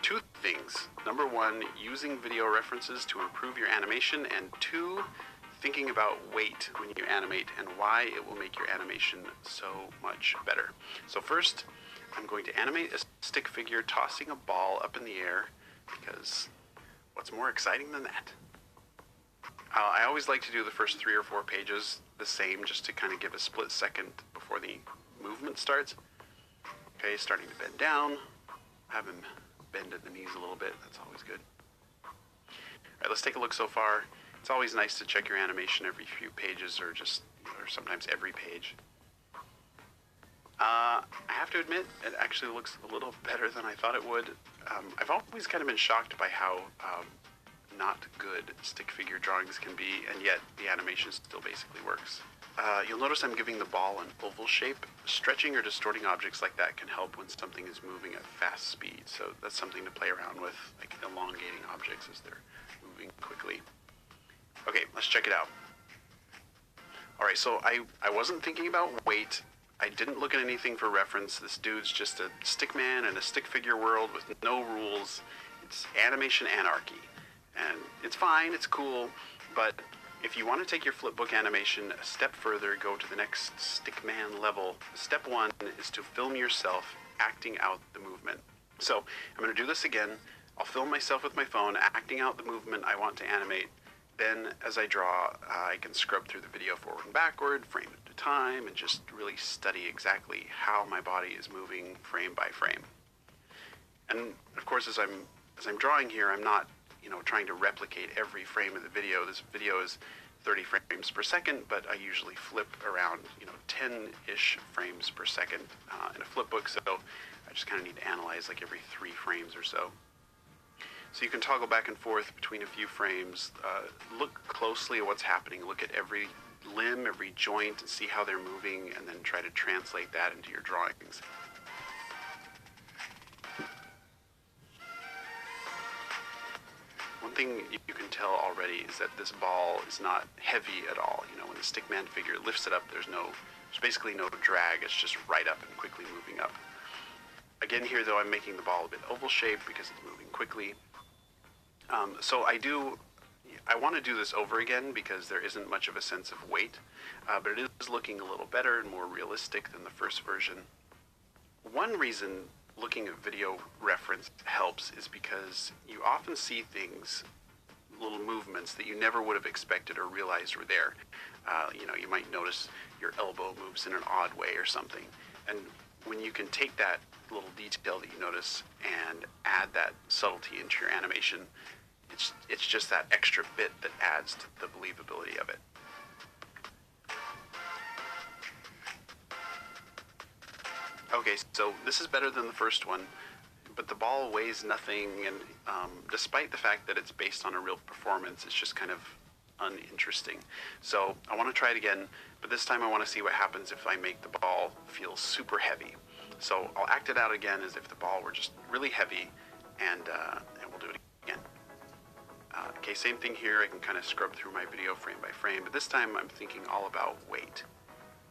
two things. Number one, using video references to improve your animation, and two, thinking about weight when you animate and why it will make your animation so much better. So first, I'm going to animate a stick figure tossing a ball up in the air, because what's more exciting than that? I always like to do the first 3 or 4 pages the same, just to kind of give a split second before the movement starts. Okay, starting to bend down. Have him bend at the knees a little bit. That's always good. All right, let's take a look so far. It's always nice to check your animation every few pages, or sometimes every page. I have to admit, it actually looks a little better than I thought it would. I've always kind of been shocked by how not good stick figure drawings can be, and yet the animation still basically works. You'll notice I'm giving the ball an oval shape. Stretching or distorting objects like that can help when something is moving at fast speed, so that's something to play around with, like elongating objects as they're moving quickly. Okay, let's check it out. Alright, so I wasn't thinking about weight. I didn't look at anything for reference. This dude's just a stick man in a stick figure world with no rules. It's animation anarchy. And it's fine, it's cool, but if you want to take your flipbook animation a step further, go to the next stickman level. Step 1 is to film yourself acting out the movement. So I'm going to do this again. I'll film myself with my phone acting out the movement I want to animate. Then as I draw, I can scrub through the video forward and backward, frame at a time, and just really study exactly how my body is moving frame by frame. And of course, as I'm drawing here, I'm not trying to replicate every frame of the video. This video is 30 frames per second, but I usually flip around 10-ish frames per second in a flipbook, so I just kind of need to analyze like every 3 frames or so. So you can toggle back and forth between a few frames, look closely at what's happening, look at every limb, every joint, and see how they're moving, and then try to translate that into your drawings. One thing you can tell already is that this ball is not heavy at all. When the stickman figure lifts it up, there's basically no drag. It's just right up and quickly moving up. Again here though, I'm making the ball a bit oval shaped because it's moving quickly. So I want to do this over again because there isn't much of a sense of weight, but it is looking a little better and more realistic than the first version. One reason looking at video reference helps is because you often see things, little movements that you never would have expected or realized were there. You might notice your elbow moves in an odd way or something. And when you can take that little detail that you notice and add that subtlety into your animation, it's just that extra bit that adds to the believability of it. Okay, so this is better than the first one, but the ball weighs nothing, and despite the fact that it's based on a real performance, it's just kind of uninteresting. So I want to try it again, but this time I want to see what happens if I make the ball feel super heavy. So I'll act it out again as if the ball were just really heavy, and we'll do it again. Okay, same thing here. I can kind of scrub through my video frame by frame, but this time I'm thinking all about weight.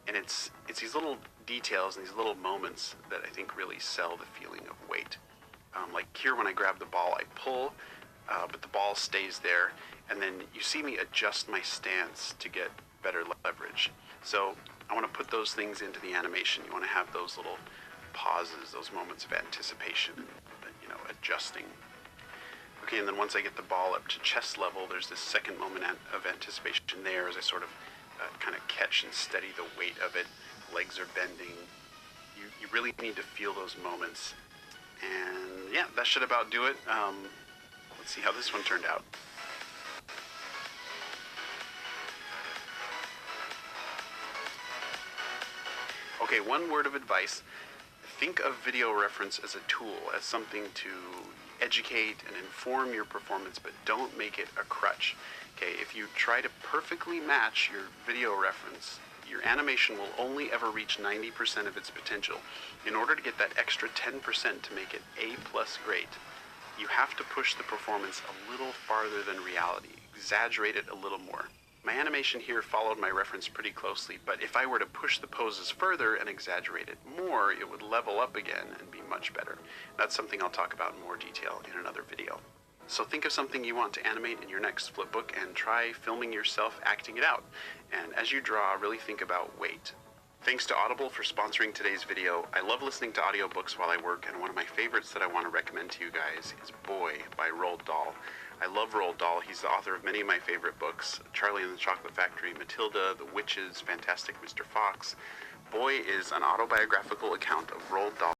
And it's these little details and these little moments that I think really sell the feeling of weight. Like here when I grab the ball, I pull, but the ball stays there, and then you see me adjust my stance to get better leverage. So I want to put those things into the animation. You want to have those little pauses, those moments of anticipation, adjusting. Okay, and then once I get the ball up to chest level, there's this second moment of anticipation there as I sort of kind of catch and steady the weight of it. Legs are bending. You really need to feel those moments. And yeah, that should about do it. Let's see how this one turned out. Okay, one word of advice. Think of video reference as a tool, as something to educate and inform your performance, but don't make it a crutch. Okay, if you try to perfectly match your video reference, your animation will only ever reach 90% of its potential. In order to get that extra 10% to make it A+ great, you have to push the performance a little farther than reality, exaggerate it a little more. My animation here followed my reference pretty closely, but if I were to push the poses further and exaggerate it more, it would level up again and be much better. That's something I'll talk about in more detail in another video. So think of something you want to animate in your next flipbook and try filming yourself acting it out. And as you draw, really think about weight. Thanks to Audible for sponsoring today's video. I love listening to audiobooks while I work, and one of my favorites that I want to recommend to you guys is Boy by Roald Dahl. I love Roald Dahl. He's the author of many of my favorite books: Charlie and the Chocolate Factory, Matilda, The Witches, Fantastic Mr. Fox. Boy is an autobiographical account of Roald Dahl